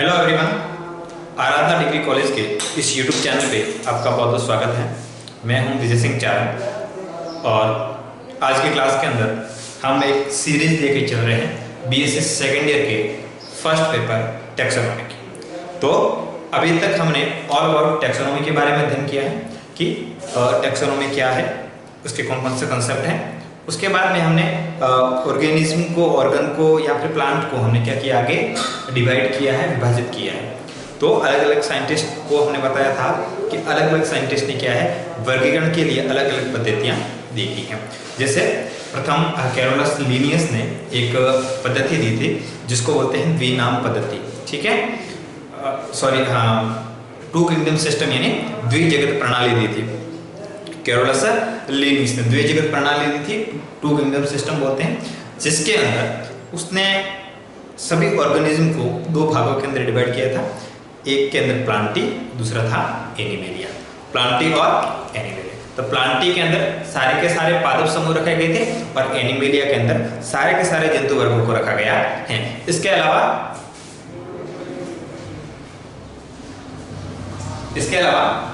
Hello everyone, आराधना degree college के इस YouTube channel पे आपका बहुत बहुत स्वागत है। मैं हूं विजय सिंह चारण और आज की क्लास के अंदर हम एक सीरीज लेके चल रहे हैं बीएससी सेकेंड ईयर के फर्स्ट पेपर टैक्सोनॉमी की। तो अभी तक हमने ऑल अबाउट टैक्सोनॉमी के बारे में अध्ययन किया है कि टैक्सोनॉमी क्या है, उसके कौन कौन से कंसेप्ट हैं। उसके बाद में हमने ऑर्गेनिज्म को, ऑर्गन को या फिर प्लांट को हमने क्या किया, आगे डिवाइड किया है, विभाजित किया है। तो अलग अलग साइंटिस्ट को हमने बताया था कि अलग अलग साइंटिस्ट ने क्या है, वर्गीकरण के लिए अलग अलग पद्धतियाँ देखी हैं। जैसे प्रथम कैरोलस लीनियस ने एक पद्धति दी थी जिसको बोलते हैं द्विनाम पद्धति। ठीक है, सॉरी, टू किंगडम सिस्टम यानी द्विजगत प्रणाली दी थी। कैरोलस लीनियस ने द्विजगत प्रणाली दी थी, टू किंगडम सिस्टम बोलते हैं, जिसके अंदर उसने सभी ऑर्गेनिज्म को दो भागों के अंदर डिवाइड किया था। एक के अंदर प्लांटी, दूसरा था एनिमेलिया। प्लांटी और एनिमेलिया, तो प्लांटी के अंदर सारे के सारे पादप समूह रखे गए थे और एनिमेलिया के अंदर सारे के सारे जंतु वर्गों को रखा गया है। इसके अलावा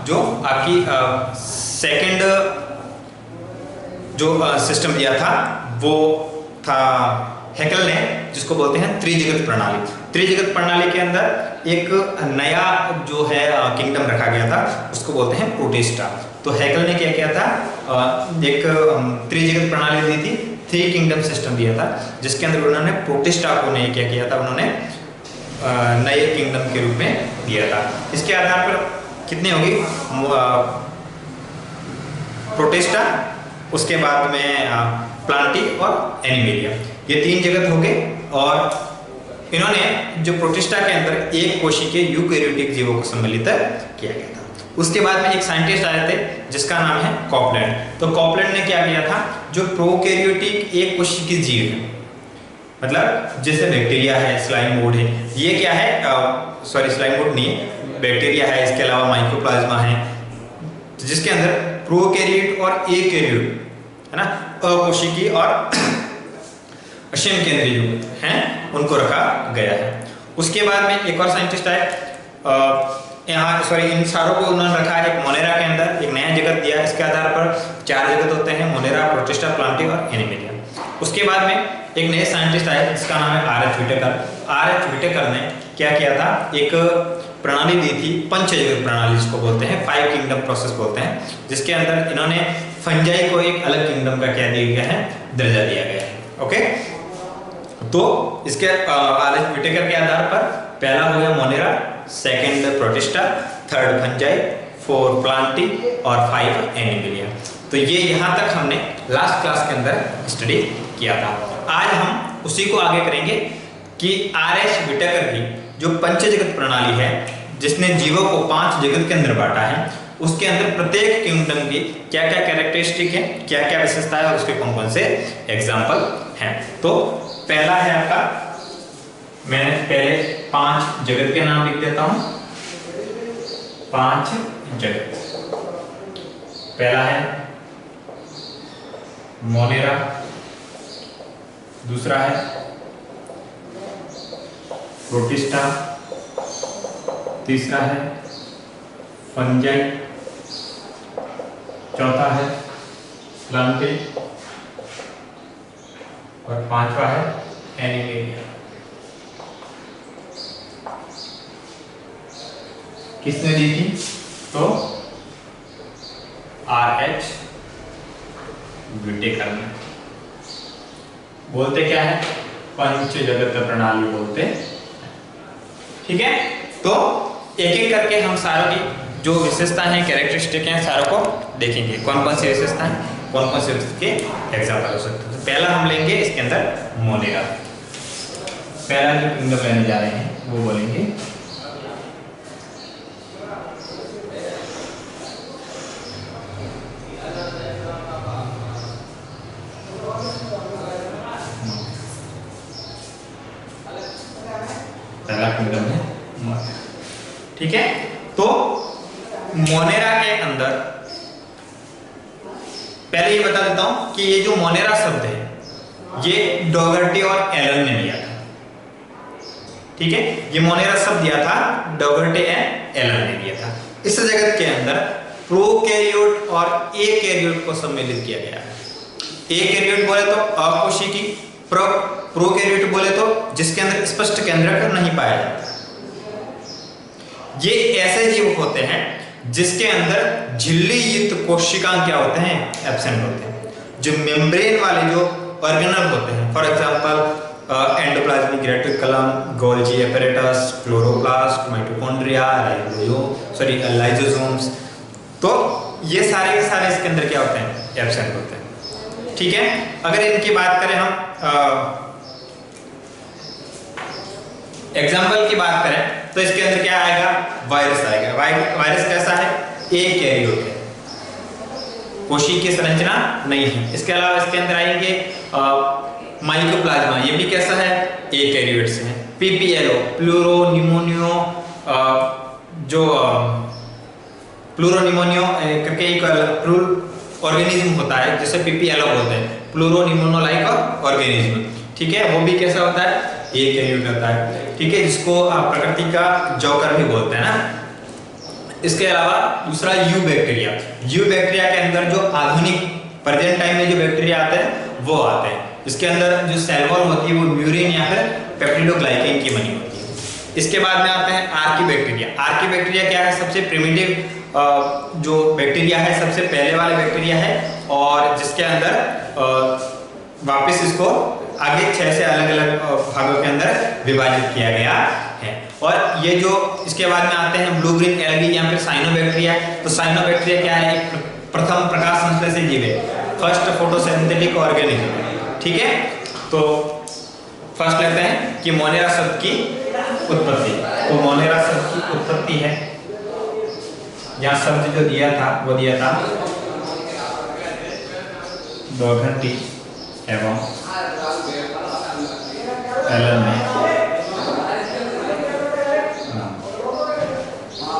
जो आपकी सेकंड जो सिस्टम दिया था वो था हैकेल ने, जिसको बोलते हैं त्रिजगत प्रणाली। त्रिजगत प्रणाली के अंदर एक नया जो है किंगडम रखा गया था, उसको बोलते हैं प्रोटिस्टा। तो हैकेल ने क्या किया था, एक त्रिजगत प्रणाली दी थी, थ्री किंगडम सिस्टम दिया था, जिसके अंदर उन्होंने प्रोटिस्टा को नहीं क्या किया था, उन्होंने नए किंगडम के रूप में दिया था। इसके आधार पर कितनी होगी, प्रोटिस्टा, उसके बाद में प्लांटी और एनिमेलिया, ये तीन जगत हो गए। और इन्होंने जो प्रोटिस्टा के अंदर एक कोशिकीय यूकेरियोटिक जीवों को सम्मिलित किया गया था। उसके बाद में एक साइंटिस्ट आए थे जिसका नाम है कॉपलैंड। तो कॉपलैंड ने क्या किया था, जो प्रोकैरियोटिक एक कोशिकीय जीव है, मतलब जैसे बैक्टीरिया है, स्लाइम मोड है, ये क्या है, सॉरी स्लाइम मोड नहीं है, बैक्टीरिया है, इसके अलावा माइकोप्लाज्मा है, जिसके अंदर प्रोकैरियोट और एकैरियोट है ना, अकोशिकीय और असीम केंद्रीय हैं, उनको रखा गया है। उसके बाद में एक और साइंटिस्ट आए, यहाँ सॉरी इन सारों को उन्होंने रखा है एक मोनेरा के अंदर, एक नया जगत दिया। इसके आधार पर चार जगत होते हैं, मोनेरा, प्रोटिस्टा, प्लांटी और एनिमेलिया। उसके बाद में एक नए साइंटिस्ट आए जिसका नाम है आर.एच. व्हिटेकर। आर.एच. व्हिटेकर ने क्या किया था, एक प्रणाली दी थी, पंचजगत प्रणाली जिसको बोलते हैं, फाइव किंगडम प्रोसेस बोलते हैं, जिसके अंदर इन्होंने फंजाई को एक अलग किंगडम का क्या दिया गया है, दर्जा दिया गया है। ओके, तो इसके आर.एच. व्हिटेकर के आधार पर पहला हो गया Monera, second protista, third fungi, four Plantae और फाइव एनिमेलिया। तो ये यहाँ तक हमने लास्ट क्लास के अंदर स्टडी किया था। आज हम उसी को आगे करेंगे कि आर.एच. व्हिटेकर की जो पंचजगत प्रणाली है, जिसने जीवों को पांच जगत के अंदर बांटा है, उसके अंदर प्रत्येक किंगडम की क्या क्या कैरेक्टरिस्टिक है, क्या क्या विशेषता है और उसके कौन कौन से एग्जाम्पल हैं। तो पहला है आपका, मैं पहले पांच जगत के नाम लिख देता हूं। पांच जगत, पहला है मोनेरा, दूसरा है प्रोटिस्टा, तीसरा है फंजाई, चौथा है प्लांटी और पांचवा है एनिमेलिया। किसने दी थी, तो आर.एच. व्हिटेकर ने। बोलते क्या है, पंचजगत प्रणाली बोलते हैं। ठीक है, तो एक एक करके हम सारों की जो विशेषता है, कैरेक्टरिस्टिक हैं, सारों को देखेंगे, कौन कौन सी विशेषता है, कौन कौन से इसके एग्जाम्पल हो सकते हैं। तो पहला हम लेंगे इसके अंदर मोनेरा। पहला जो किंगडम लेने जा रहे हैं वो बोलेंगे पहला किंगडम है। ठीक है, तो मोनेरा के अंदर पहले ये बता देता हूं कि ये जो मोनेरा शब्द है ये डॉगर्टी और एलन ने लिया था। ठीक है, ये मोनेरा शब्द दिया था डॉगर्टे एंड एलन ने दिया था। इस जगत के अंदर प्रोकैरियोट और एकैरियोट को सम्मिलित किया गया है। एकैरियोट बोले तो अकोशिकी, प्रोकैरियोट बोले तो जिसके अंदर स्पष्ट केंद्रक नहीं पाया जाता। ये ऐसे जीव होते हैं जिसके अंदर झिल्ली युक्त कोशिकाएं क्या होते हैं, एब्सेंट होते हैं। जो मेम्ब्रेन वाले जो ऑर्गेनल होते हैं, for example endoplasmic reticulum, Golgi apparatus, chloroplast, mitochondria, lysosomes, तो ये सारे के सारे इसके अंदर क्या होते हैं, एब्सेंट होते हैं। ठीक है, अगर इनकी बात करें हम एग्जाम्पल की बात करें तो इसके अंदर क्या आएगा, वायरस आएगा। वायरस कैसा है, एकैरियोट है, कोशिका की संरचना नहीं है। इसके अलावा इसके अंदर आएंगे माइकोप्लाज्मा, ये भी कैसा है, एकैरियोट से है। पीपीएलओ, प्लूरोनिमोनियो, जो प्लूरोनिमोनियो करके एक ऑर्गेनिज्म होता है जिसे पीपीएलओ बोलते हैं, प्लूरोनिमोनो लाइक ऑर्गेनिज्म। ठीक है, वो भी कैसा होता है, एकैरियोट होता है। ठीक है, जिसको प्रकृति का जोकर भी बोलते हैं ना। इसके अलावा दूसरा यू बैक्टीरिया। यू बैक्टीरिया के अंदर जो आधुनिक प्रेजेंट टाइम में जो बैक्टीरिया आते हैं वो आते हैं। इसके अंदर जो सेल वॉल होती है वो म्यूरिन या फिर पेप्टिडोग्लाइकेन की बनी होती है। इसके बाद में आते हैं आर्की बैक्टीरिया। आर्की बैक्टीरिया क्या है, सबसे प्रिमिटिव जो बैक्टीरिया है, सबसे पहले वाले बैक्टीरिया है, और जिसके अंदर वापस इसको आगे 6 से अलग अलग भागों के अंदर विभाजित किया गया है। और ये जो इसके बाद में आते हैं ब्लू ग्रीन एल्गी या फिर साइनोबैक्टीरिया। तो साइनोबैक्टीरिया क्या है, प्रथम प्रकाश संश्लेषी जीव है, फर्स्ट फोटोसिंथेटिक ऑर्गेनिज्म। ठीक है, तो फर्स्ट लेते हैं कि मोनेरा शब्द की उत्पत्ति। तो मोनेरा शब्द की उत्पत्ति है, यहाँ शब्द जो दिया था वो दिया था डॉगर्टी एवं एलन ने।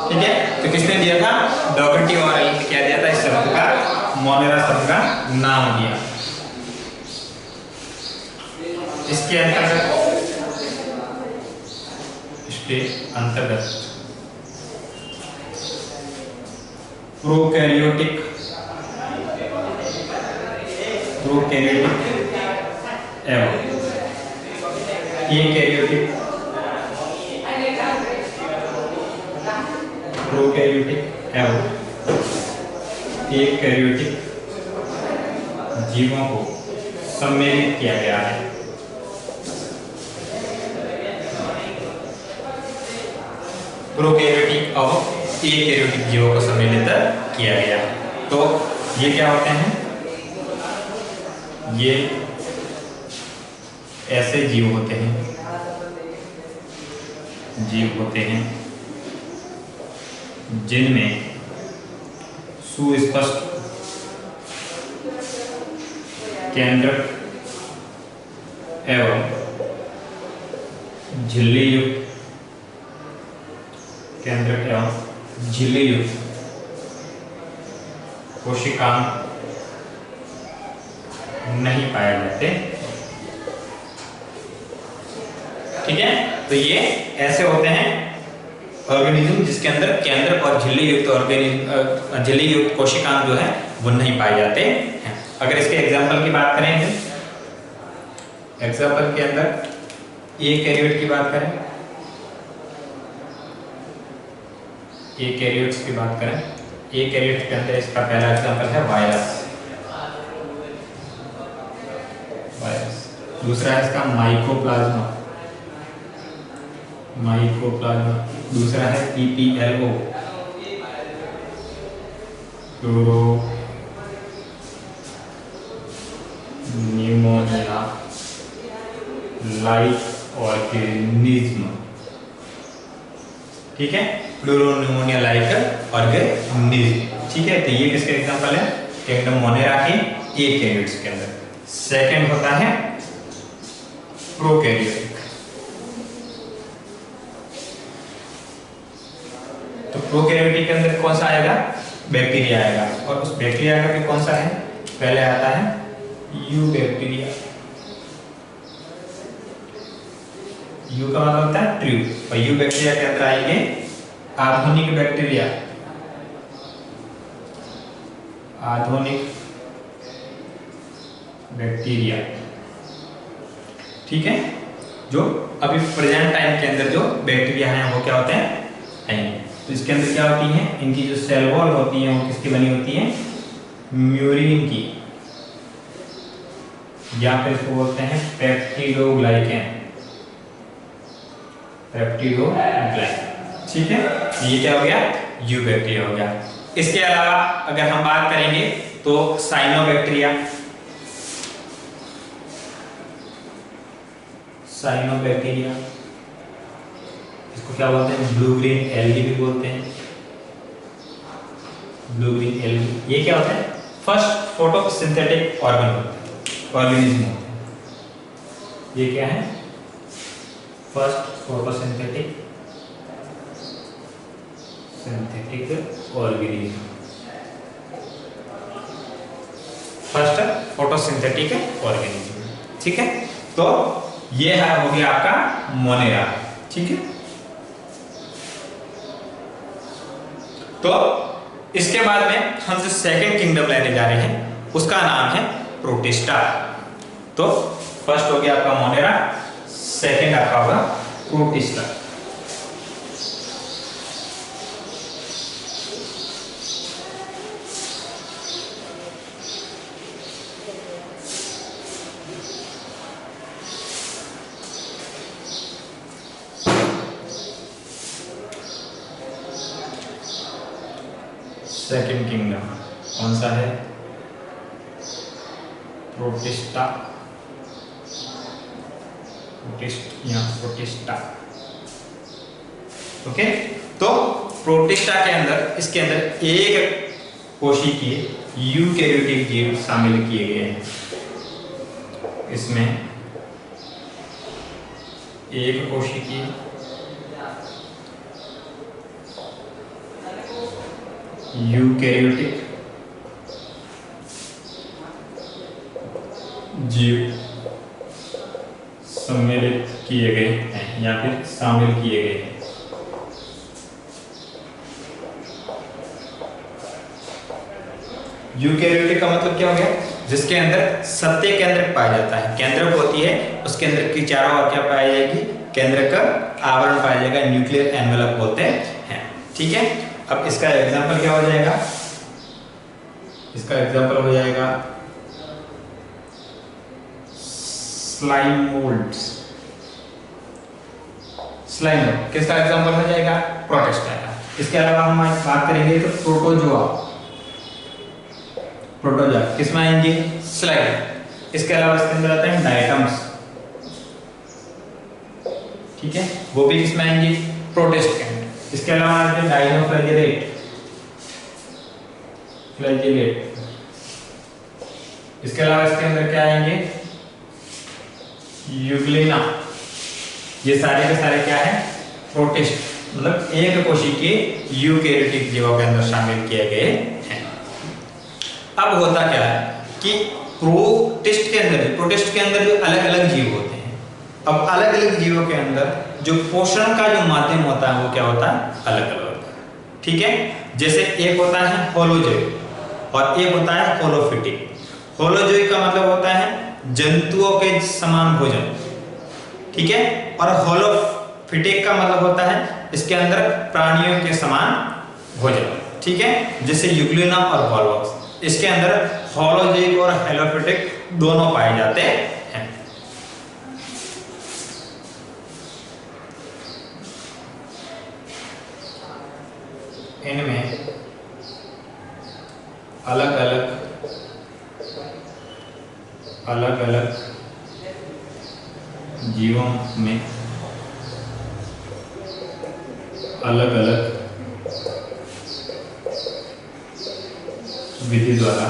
ठीक है, तो किसने दिया था, डॉगर्टी और एलन ने क्या दिया था, इस शब्द का, मोनेरा शब्द का नाम दिया। इसके अंतर्गत प्रोकैरियोटिक एवं एकैरियोटिक जीवों को सम्मिलित किया गया है। प्रोकैरियोटिक और एकैरियोटिक जीवों को सम्मिलित किया गया। तो ये क्या होते हैं, ये ऐसे जीव होते हैं जिनमें सुस्पष्ट केंद्रक एवं झिल्ली युक्त कोशिकाएं नहीं पाए जाते। ठीक है, तो ये ऐसे होते हैं ऑर्गेनिज्म जिसके अंदर केंद्रक और झिल्ली युक्त कोशिकाएं जो है वो नहीं पाए जाते हैं। अगर इसके एग्जाम्पल की बात करें, एग्जाम्पल के अंदर एकैरियोट की बात करें, एकैरियोट्स की बात करें, एकैरियोट के अंदर इसका पहला एग्जाम्पल है वायरस। दूसरा है इसका माइकोप्लाज्मा। दूसरा है पीपीएलओ, न्यूमोनिया लाइक ऑर्गेनिज्म। ठीक है, प्लूरोनिमोनिया लाइक ऑर्गेनिज्म। ठीक है, तो ये किसके एग्जांपल है, किंगडम मोनेरा के एकैरियोट्स के अंदर। सेकंड होता है प्रोकैरियोटिक। तो प्रोकैरियोटिक के अंदर कौन सा आएगा, बैक्टीरिया आएगा, और उस बैक्टीरिया का भी कौन सा है, पहले आता है यू बैक्टीरिया। यू का मतलब होता है ट्रू, और यू बैक्टीरिया के अंदर आएंगे आधुनिक बैक्टीरिया, आधुनिक बैक्टीरिया, ठीक है। जो अभी प्रेजेंट टाइम के अंदर जो बैक्टीरिया हैं वो क्या होते हैं, तो इसके अंदर क्या होती हैं, इनकी जो सेल वॉल होती है वो किसकी बनी होती है, म्यूरिन की, या फिर इसको बोलते हैं पेप्टिडोग्लाइकेन, पेप्टिडोग्लाइकेन, ठीक है। ये क्या हो गया, यू बैक्टीरिया हो गया। इसके अलावा अगर हम बात करेंगे तो साइनोबैक्टीरिया, साइनोबैक्टीरिया इसको क्या बोलते हैं, ब्लू ग्रीन एल्गी भी बोलते हैं, ब्लू ग्रीन एल्गी। ये क्या होता है, फर्स्ट फोटोसिंथेटिक ऑर्गेनिज्म होते हैं। ये क्या है, first photosynthetic organism, first photosynthetic organism, ठीक है। तो ये है हो गया आपका मोनेरा, ठीक है। तो इसके बाद में हम जो सेकंड किंगडम लेने जा रहे हैं उसका नाम है प्रोटिस्टा। तो फर्स्ट हो गया आपका मोनेरा, सेकंड आपका होगा प्रोटिस्टा। सेकंड किंगडम कौन सा है, प्रोटिस्टा, प्रोटिस्टा, ओके। तो प्रोटिस्टा के अंदर, इसके अंदर एक कोशिकीय यूकैरियोटिक जीव शामिल किए गए हैं। इसमें एक कोशिकीय यूकैरियोटिक जीव सम्मिलित किए गए हैं या फिर शामिल किए गए हैं। यूकैरियोटिक का मतलब क्या हो गया, जिसके अंदर सत्ते केंद्रक पाया जाता है, केंद्रक होती है, उसके अंदर की चारों ओर क्या पाया जाएगी, केंद्रक का आवरण पाया जाएगा, न्यूक्लियर एनवेलप बोलते हैं, ठीक है। अब इसका एग्जांपल क्या हो जाएगा, इसका एग्जांपल हो जाएगा स्लाइम मोल्ड्स, स्लाइम मोल्ड किसका एग्जांपल हो जाएगा, प्रोटिस्टा का। इसके अलावा हम बात करेंगे तो प्रोटोजोआ, प्रोटोजोआ किसमें आएंगे, स्लाइम। इसके अलावा इसके अंदर आते हैं डायटम्स, ठीक है, वो भी किसमें आएंगे, प्रोटिस्ट के अंदर। इसके अलावा आते हैं डाइनोफ्लैजेलेट, फ्लैजेलेट। इसके अलावा इसके अंदर क्या आएंगे, यूग्लिना। ये सारे के सारे क्या है, प्रोटिस्ट, मतलब एक कोशिकीय यूकैरियोटिक जीवों के अंदर शामिल किए गए हैं। अब होता क्या है कि प्रोटिस्ट के अंदर जो अलग अलग जीव होते हैं, अब अलग अलग जीवों के अंदर जो पोषण का जो माध्यम होता है वो क्या होता है, अलग अलग होता है, ठीक है। जैसे एक होता है होलोजोइक और एक होता है होलोफिटिक। होलोजोइक का मतलब होता है जंतुओं के समान भोजन, ठीक है, और होलोफिटिक का मतलब होता है इसके अंदर प्राणियों के समान भोजन, ठीक है, जैसे यूग्लिना और वॉल्वॉक्स। इसके अंदर होलोजोइक और होलोफिटिक दोनों पाए जाते हैं। इनमें अलग अलग जीवों में अलग अलग विधि द्वारा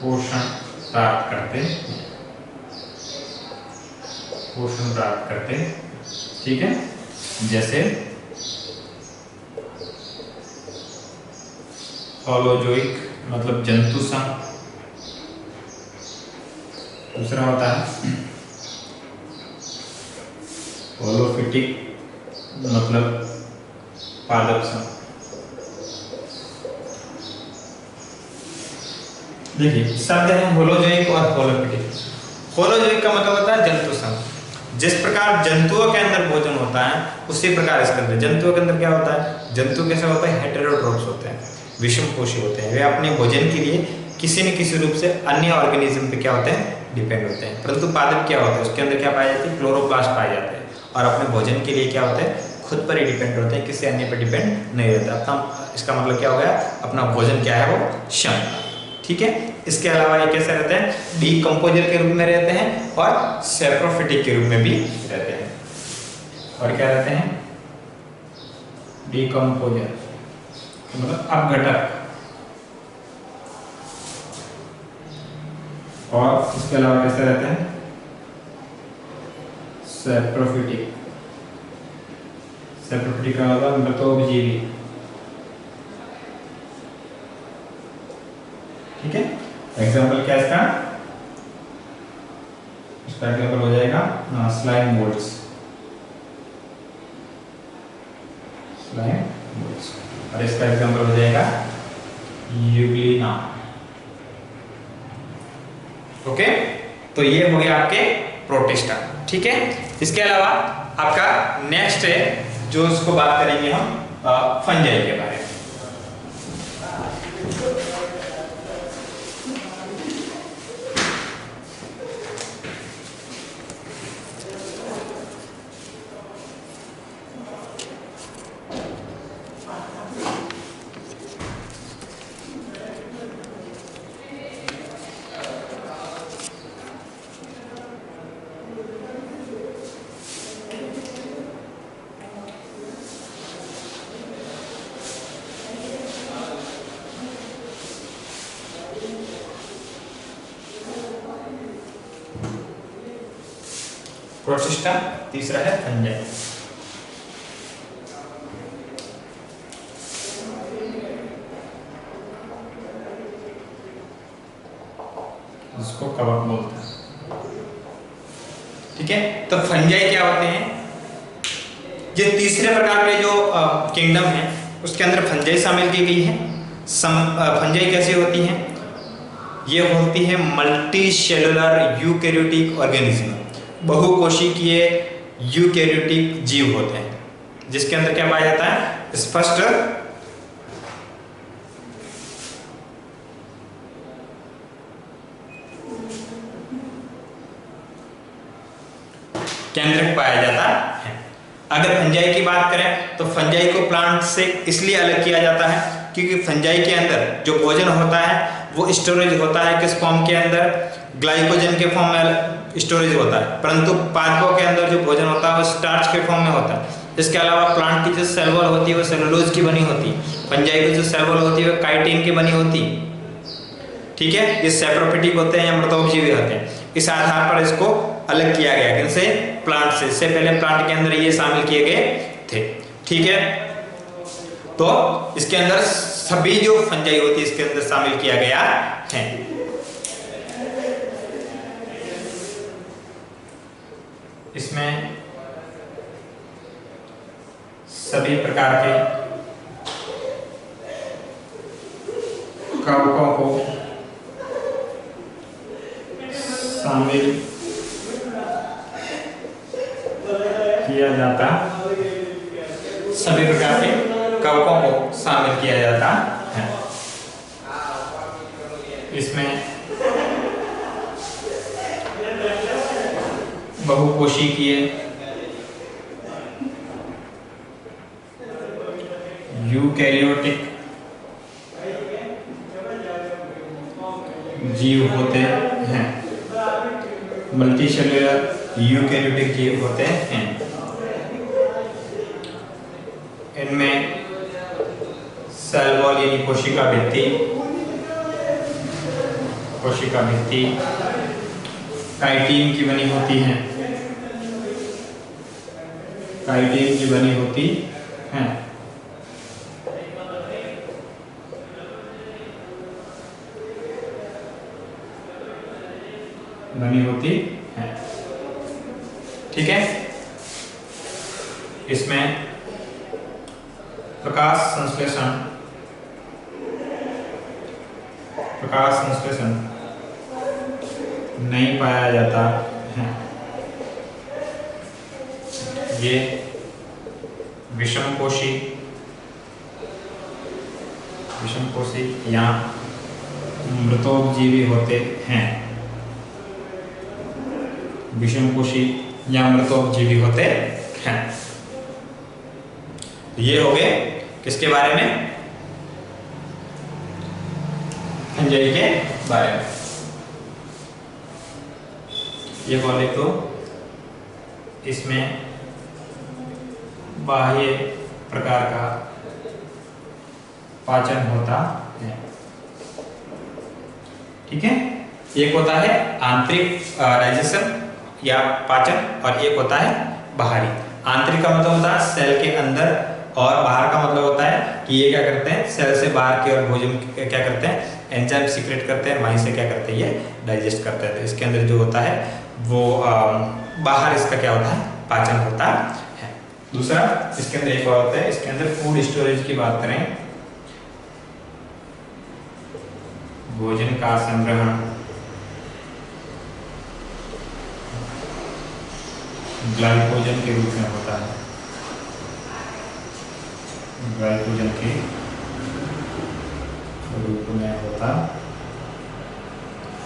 पोषण प्राप्त करते, ठीक है। जैसे होलोजोइक मतलब जंतु संघ, दूसरा होता है होलोफिटिक, मतलब पादप संघ। देखिए शब्द है होलोजोइक और होलोफिटिक। होलोजोइक का मतलब होता है जंतु संघ। जिस प्रकार जंतुओं के अंदर भोजन होता है उसी प्रकार इसके अंदर, जंतुओं के अंदर क्या होता है, जंतु कैसे होता है, हेटेरोट्रोफ्स होते हैं, विषमपोषी होते हैं। वे अपने भोजन के लिए किसी न किसी रूप से अन्य ऑर्गेनिज्म पे क्या होते हैं, डिपेंड होते हैं। परंतु पादप क्या होता है, उसके अंदर क्या पाए जाते हैं, क्लोरोप्लास्ट पाए जाते हैं और अपने भोजन के लिए क्या होते हैं, खुद पर ही डिपेंड होते हैं, किसी अन्य पर डिपेंड नहीं रहता अपना। इसका मतलब क्या हो गया, अपना भोजन क्या है वो क्षमता। ठीक है। इसके अलावा ये कैसे रहते हैं, डीकंपोजर के रूप में रहते हैं और सैप्रोफिटिक के रूप में भी रहते हैं। और क्या रहते हैं, डीकंपोजर मतलब अपघटक, और इसके अलावा कैसे रहते हैं, सैप्रोफिटिक। सैप्रोफिटिक का मतलब मृतोपजीवी। ठीक है। एग्जाम्पल क्या इसका, इसका एग्जाम्पल हो जाएगा स्लाइम मोल्ड्स। Slime moulds. और इसका एग्जाम्पल हो जाएगा यूग्लिना। ओके, तो ये हो गया आपके प्रोटिस्टा। ठीक है। इसके अलावा आपका नेक्स्ट है जो इसको बात करेंगे हम फंजाई के बारे में। प्रोटिस्टा, तीसरा है फंजाई। जिसको कवक बोलते हैं। ठीक है। तो फंजाई क्या होते हैं, ये तीसरे प्रकार के जो किंगडम है उसके अंदर फंजाई शामिल की गई है। फंजाई कैसी होती हैं, ये होती है मल्टी सेलुलर यूकैरियोटिक ऑर्गेनिज्म, बहुकोशिकीय यूकैरियोटिक जीव होते हैं, जिसके अंदर क्या पाया जाता है, स्पष्ट केंद्रक पाया जाता है। अगर फंजाई की बात करें तो फंजाई को प्लांट से इसलिए अलग किया जाता है क्योंकि फंजाई के अंदर जो भोजन होता है वो स्टोरेज होता है किस फॉर्म के अंदर, ग्लाइकोजन के फॉर्म में स्टोरेज होता है, परंतु पादपों के अंदर जो भोजन होता है वो स्टार्च के फॉर्म में होता है। इसके अलावा प्लांट की जो सेल वॉल होती है वो सेलुलोज की बनी होती है, फंजाई की जो सेल वॉल होती है वो काइटिन की बनी होती है। ठीक है। ये सैप्रोफिटिक होते हैं या मृतोपजीवी होते हैं। इस आधार पर इसको अलग किया गया, किनसे, प्लांट से। इससे पहले प्लांट के अंदर ये शामिल किए गए थे। ठीक है। तो इसके अंदर सभी जो फंजाई होती है इसके अंदर शामिल किया गया है। इसमें सभी प्रकार के कवकों को शामिल किया जाता, सभी प्रकार के कवकों को शामिल किया जाता है। इसमें बहुकोशिकीय यूकैरियोटिक जीव होते हैं, मल्टीसेलुलर यूकैरियोटिक जीव होते हैं। इनमें सेल वॉल यानी कोशिका भित्ति काइटिन की बनी होती है, काइटिन की बनी होती है। बनी होती है। ठीक है, इसमें प्रकाश संश्लेषण नहीं पाया जाता है। ये विषमकोशी या मृतोपजीवी होते हैं। विषमकोशी या मृतोपजीवी होते हैं। ये हो गए किसके बारे में? फंजाई के बारे में। ये बोले तो इसमें बाह्य प्रकार का पाचन होता है। ठीक है, एक होता है आंतरिक डाइजेशन या पाचन और एक होता है बाहरी। आंतरिक का मतलब होता है सेल के अंदर और बाहर का मतलब होता है कि ये क्या करते हैं, सेल से बाहर की ओर भोजन क्या करते हैं, एंजाइम सीक्रेट करते हैं, वहीं से क्या करते हैं, ये डाइजेस्ट करते हैं। तो इसके अंदर जो होता है वो बाहर इसका क्या होता है, पाचन होता है। दूसरा इसके अंदर एक और होता है, इसके अंदर फूड स्टोरेज की बात करें, भोजन का संग्रहण ग्लाइकोजन के रूप में होता है। ग्लाइकोजन के रूप में होता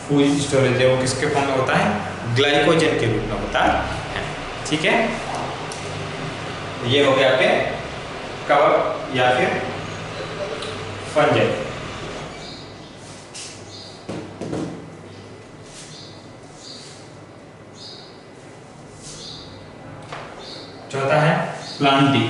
फूड स्टोरेज है, वो किसके फॉर्म में होता है, ग्लाइकोजन के रूप में होता है। ठीक है, ये हो गया आपके कवक या फिर फंजाई। चौथा है प्लांटी।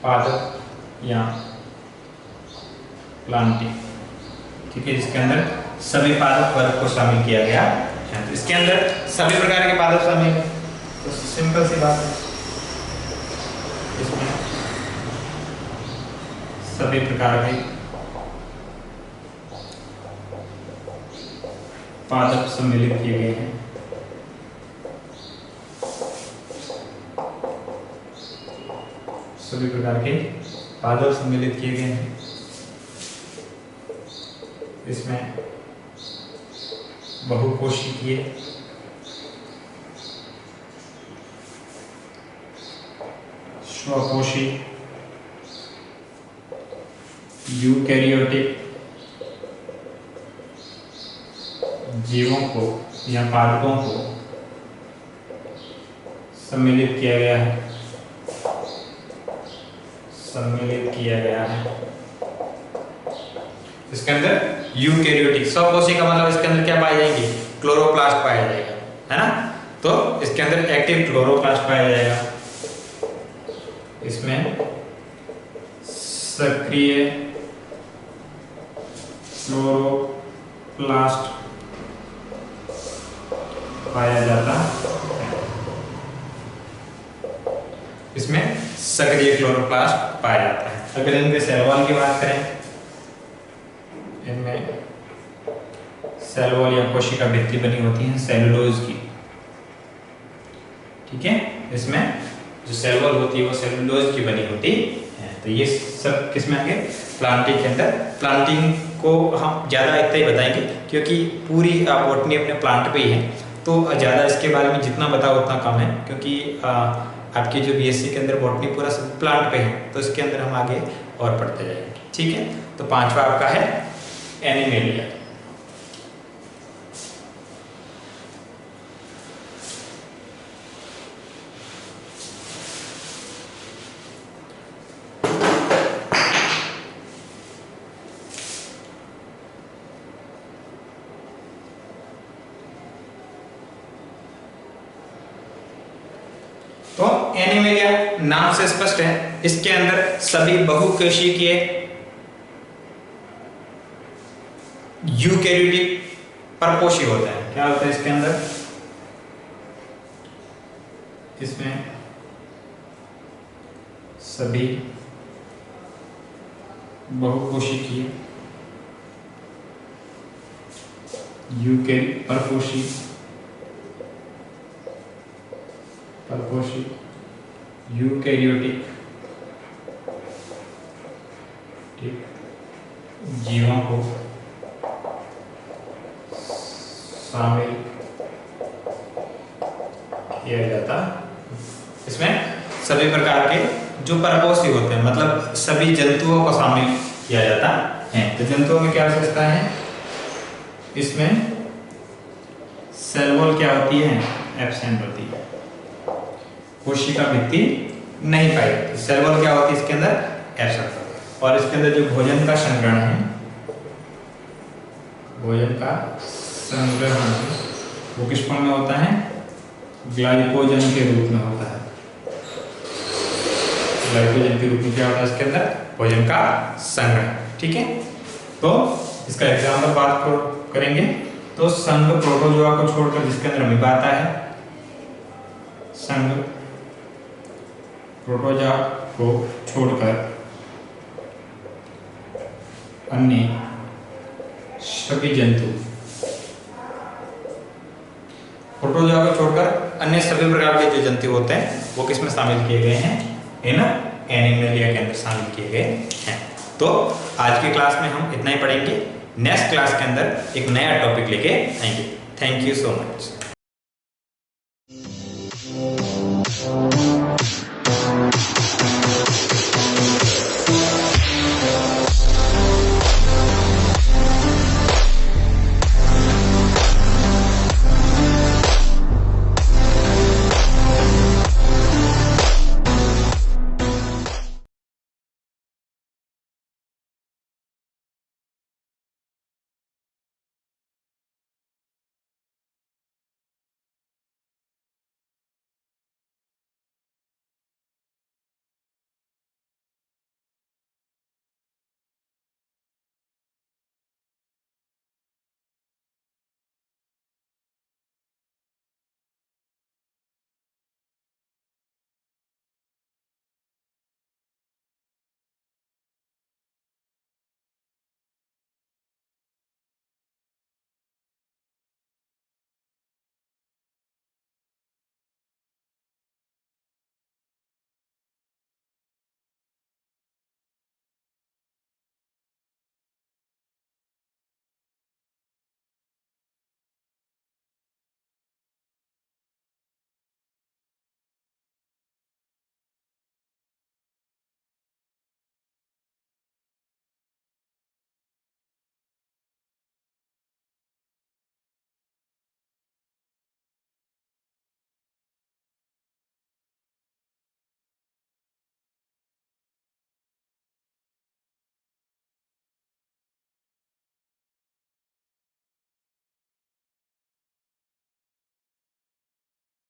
पादप या प्लांटी। ठीक है, जिसके अंदर सभी पादप वर्ग को शामिल किया गया है। तो इसके अंदर सभी प्रकार के पादप शामिल है। तो सिंपल सी बात है, इसमें सभी प्रकार के पादप सम्मिलित किए गए हैं। सभी प्रकार के पादप सम्मिलित किए गए हैं। इसमें बहुकोशिकीय, स्वकोशी, यूकैरियोटिक जीवों को या पादपों को सम्मिलित किया गया है। इसके अंदर यूकैरियोटिक, स्वकोशी का मतलब इसके अंदर क्या पाए जाएंगे, क्लोरोप्लास्ट पाया जाएगा, है ना। तो इसके अंदर एक्टिव क्लोरोप्लास्ट पाया जाएगा। इसमें सक्रिय क्लोरोप्लास्ट पाया जाता है। इसमें सक्रिय क्लोरोप्लास्ट पाया जाता है। अगर इनके सेल वॉल की बात करें, इनमें सेल वॉल या कोशिका भित्ति बनी होती है सेलुलोज की। ठीक है, इसमें जो सेल वॉल होती है वो सेलुलोज की बनी होती है। तो ये सब किसमें आएंगे, प्लांटिंग के अंदर। प्लांटिंग को हम ज़्यादा इतना ही बताएंगे क्योंकि पूरी बॉटनी अपने प्लांट पे ही है, तो ज़्यादा इसके बारे में जितना बताओ उतना कम है, क्योंकि आपकी जो बीएससी के अंदर बॉटनी पूरा सब प्लांट पे है, तो इसके अंदर हम आगे और पढ़ते जाएंगे। ठीक है, तो पांचवा आपका है एनिमेलिया। तो एनिमेलिया नाम से स्पष्ट है, इसके अंदर सभी बहुकोशिकीय यूकैरियोटिक परपोषी होते हैं। क्या होता है इसके अंदर? इसमें सभी बहुकोशिकीय परपोषी यूकेरियोटिक जीवों को शामिल किया जाता। इसमें सभी प्रकार के जो परपोषी होते हैं, मतलब सभी जंतुओं को शामिल किया जाता है। तो जंतुओं में क्या विशेषता है? इसमें सेल वॉल क्या होती है? एब्सेंट होती है, कोशिका भित्ति नहीं पाई जाती। सेल वॉल क्या होती है इसके अंदर? एब्सेंट होती है। और इसके अंदर जो भोजन का संग्रहण है, भोजन का संग्रहण वो किस फॉर्म में होता है? ग्लाइकोजन के रूप में होता है। ग्लाइकोजन के रूप में क्या होता है इसके अंदर? भोजन का संग्रहण। ठीक है, तो इसका एग्जाम्पल बात करेंगे तो संघ प्रोटोजोआ को छोड़कर जिसके अंदर अमीबा आता है, संघ प्रोटोजोआ को छोड़कर अन्य सभी जंतु, प्रोटोजोआ को छोड़कर अन्य सभी प्रकार के जो जंतु होते हैं वो किसमें शामिल किए गए हैं? इन एनिमेलिया के अंदर शामिल किए गए हैं। तो आज की क्लास में हम इतना ही पढ़ेंगे। नेक्स्ट क्लास के अंदर एक नया टॉपिक लेके आएंगे। Thank you so much.